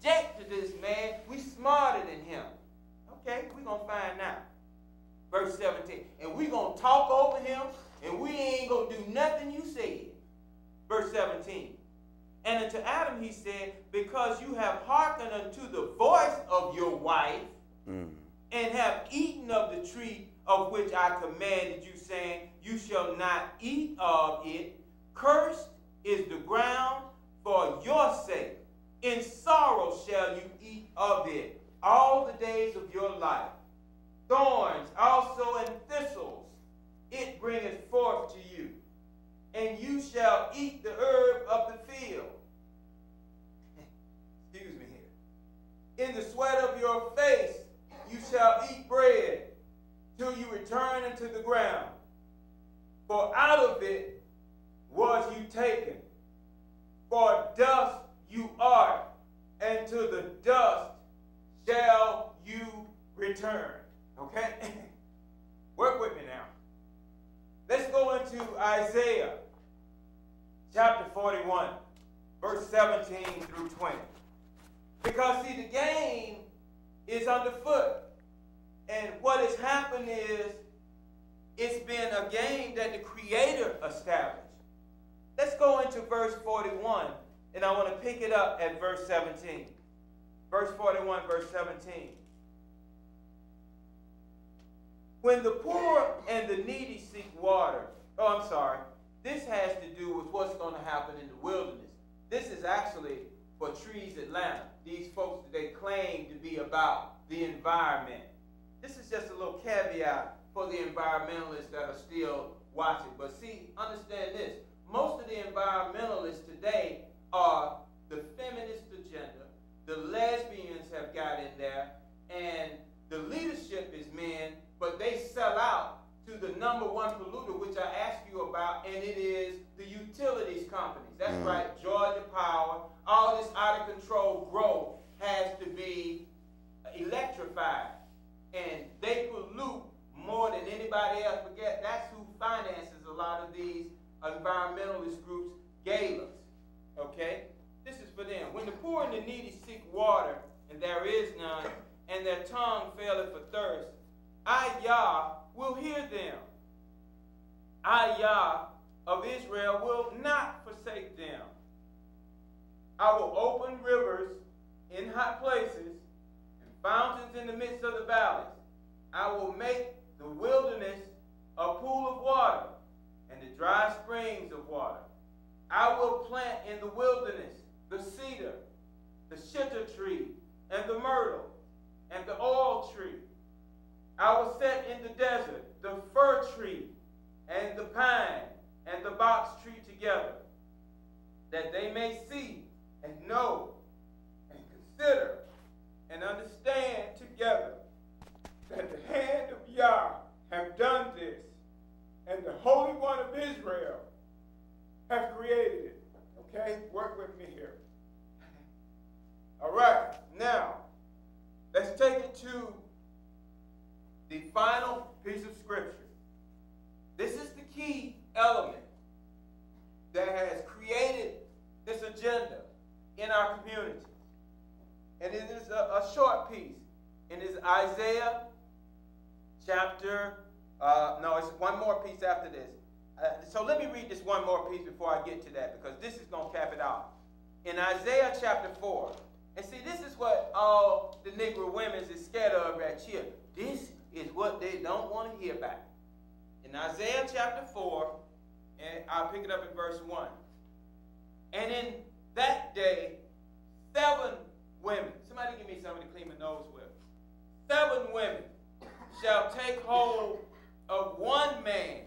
object to this man. We smarter than him. Okay, we're going to find out. Verse 17. And we're going to talk over him, and we ain't going to do nothing you said. Verse 17. And unto Adam he said, because you have hearkened unto the voice of your wife, and have eaten of the tree of which I commanded you, saying, you shall not eat of it. Cursed is the ground for your sake. In sorrow shall you eat of it all the days of your life. Thorns also and thistles it bringeth forth to you. And you shall eat the herb of the field. Excuse me here. In the sweat of your face you shall eat bread till you return into the ground. For out of it was you taken. For dust you are, and to the dust shall you return. Okay? Work with me now. Let's go into Isaiah chapter 41, verse 17 through 20. Because, see, the game is underfoot. And what has happened is it's been a game that the Creator established. Let's go into verse 41, and I want to pick it up at verse 17. Verse 41, verse 17. When the poor and the needy seek water, this has to do with what's going to happen in the wilderness. This is actually for Trees Atlanta. These folks that they claim to be about the environment. This is just a little caveat for the environmentalists that are still watching. But see, understand this. Most of the environmentalists today are the feminist agenda. The lesbians have got in there. And the leadership is men, but they sell out to the number one polluter, which I asked you about, and it is the utilities companies. That's right, Georgia Power. All this out-of-control growth has to be electrified. And they pollute more than anybody else. Forget, that's who finances a lot of these environmentalist groups, galas. Okay? This is for them. When the poor and the needy seek water, and there is none, and their tongue faileth for thirst, I, Yah, will hear them. I, Yah, of Israel, will not forsake them. I will open rivers in hot places, and fountains in the midst of the valleys. I will make the wilderness a pool of water, and the dry springs of water. I will plant in the wilderness the cedar, the shittah tree, and the myrtle, and the oil tree. I will set in the desert the fir tree, and the pine, and the box tree together, that they may see and know and consider and understand together that the hand of Yah have done this, and the Holy One of Israel have created it. Okay? Work with me here. All right. Now, let's take it to the final piece of scripture. This is the key element that has created this agenda in our community. And it is a short piece. It is Isaiah chapter, it's one more piece after this. So let me read this one more piece before I get to that, because this is going to cap it off. In Isaiah chapter 4, and see, this is what all the Negro women is scared of right here. This is what they don't want to hear about. In Isaiah chapter 4, and I'll pick it up in verse 1. And in that day, 7 women, somebody give me something to clean my nose with. 7 women shall take hold of one man,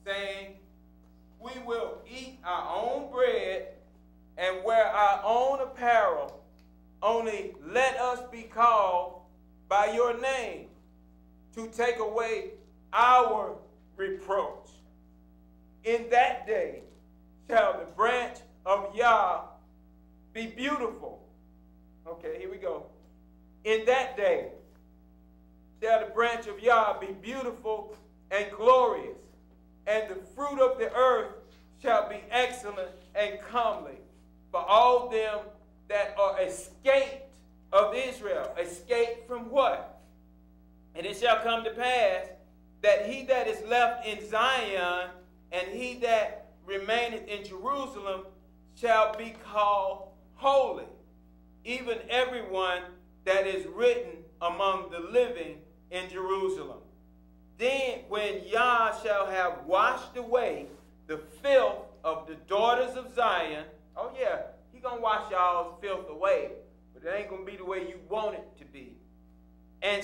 saying, we will eat our own bread and wear our own apparel, only let us be called by your name, to take away our reproach. In that day shall the branch of Yah be beautiful. Okay, here we go. In that day shall the branch of Yah be beautiful and glorious, and the fruit of the earth shall be excellent and comely for all them that are escaped of Israel escape from what? And it shall come to pass that he that is left in Zion and he that remaineth in Jerusalem shall be called holy, even everyone that is written among the living in Jerusalem. Then when Yah shall have washed away the filth of the daughters of Zion, oh yeah, he gonna wash y'all's filth away, but it ain't gonna be the way you want it to be. And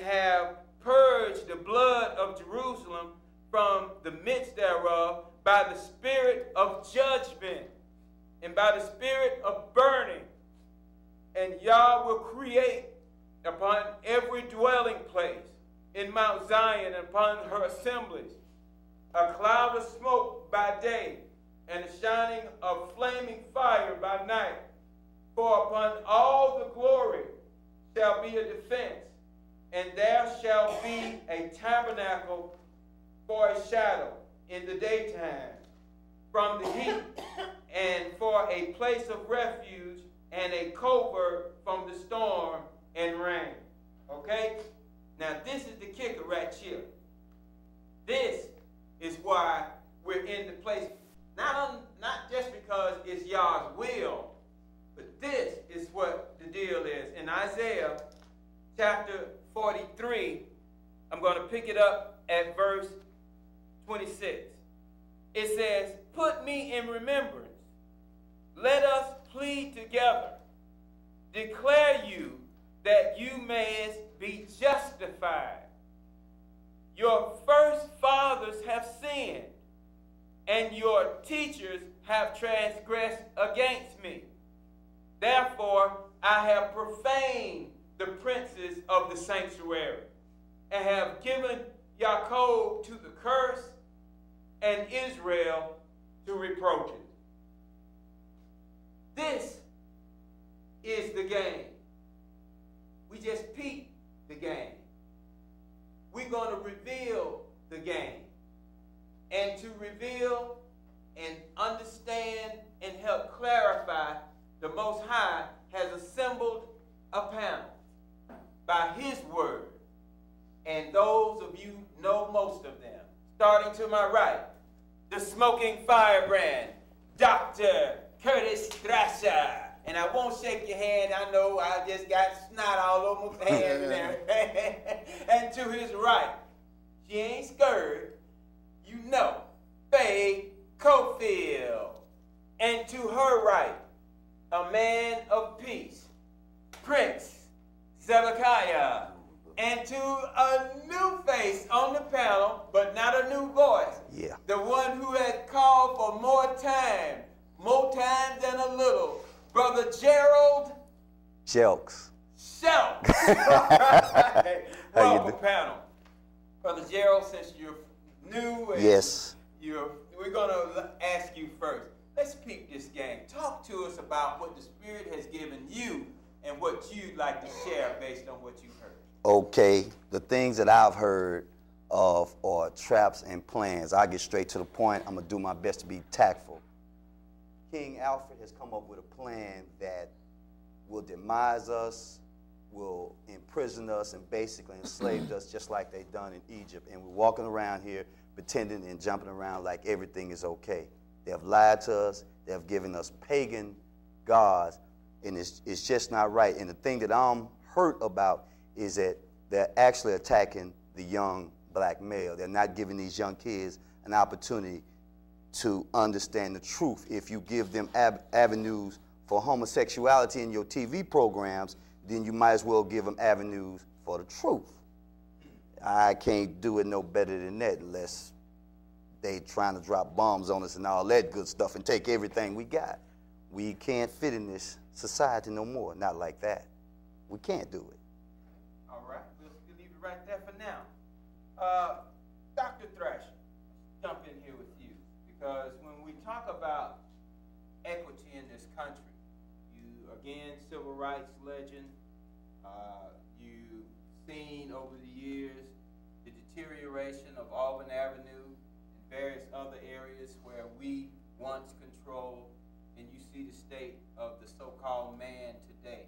have purged the blood of Jerusalem from the midst thereof by the spirit of judgment and by the spirit of burning. And Yah will create upon every dwelling place in Mount Zion and upon her assemblies a cloud of smoke by day and a shining of flaming fire by night. For upon all the glory shall be a defense, and there shall be a tabernacle for a shadow in the daytime from the heat, and for a place of refuge and a covert from the storm and rain. Okay? Now this is the kicker right here. This is why we're in the place, not just because it's Yah's will, but this is what the deal is. In Isaiah chapter 43, I'm going to pick it up at verse 26. It says, "Put me in remembrance. Let us plead together. Declare you that you mayest be justified. Your first fathers have sinned, and your teachers have transgressed against me. Therefore, I have profaned the princes of the sanctuary, and have given Jacob to the curse, and Israel to reproaches." This is the game. We just peeped the game. We're going to reveal the game. And to reveal and understand and help clarify, the Most High has assembled a panel by his word. And those of you know most of them. Starting to my right, the smoking firebrand, Dr. Curtis Thrasher. And I won't shake your hand. I know I just got snot all over my hand and everything. And to his right, she ain't scared, you know, Faye Cofield. And to her right, a man of peace, Prince Zedekiah. And to a new face on the panel, but not a new voice. Yeah. The one who had called for more time than a little. Brother Gerald Shelks. Welcome, panel. Brother Gerald, since you're new, and yes, we're going to ask you first. Let's peep this game. Talk to us about what the Spirit has given you and what you'd like to share based on what you've heard. Okay, the things that I've heard of are traps and plans. I'll get straight to the point. I'm going to do my best to be tactful. King Alfred has come up with a plan that will demise us, will imprison us, and basically enslave us just like they've done in Egypt. And we're walking around here pretending and jumping around like everything is okay. They have lied to us. They have given us pagan gods, and it's just not right. And the thing that I'm hurt about is that they're actually attacking the young black male. They're not giving these young kids an opportunity to understand the truth. If you give them avenues for homosexuality in your TV programs, then you might as well give them avenues for the truth. I can't do it no better than that unless they trying to drop bombs on us and all that good stuff and take everything we got. We can't fit in this society no more, not like that. We can't do it. All right, we'll leave it right there for now. Dr. Thrasher, jump in here with you. Because when we talk about equity in this country, you, again, civil rights legend, you've seen over the years the deterioration of Auburn Avenue and various other areas where we once controlled, and you see the state of the so-called man today.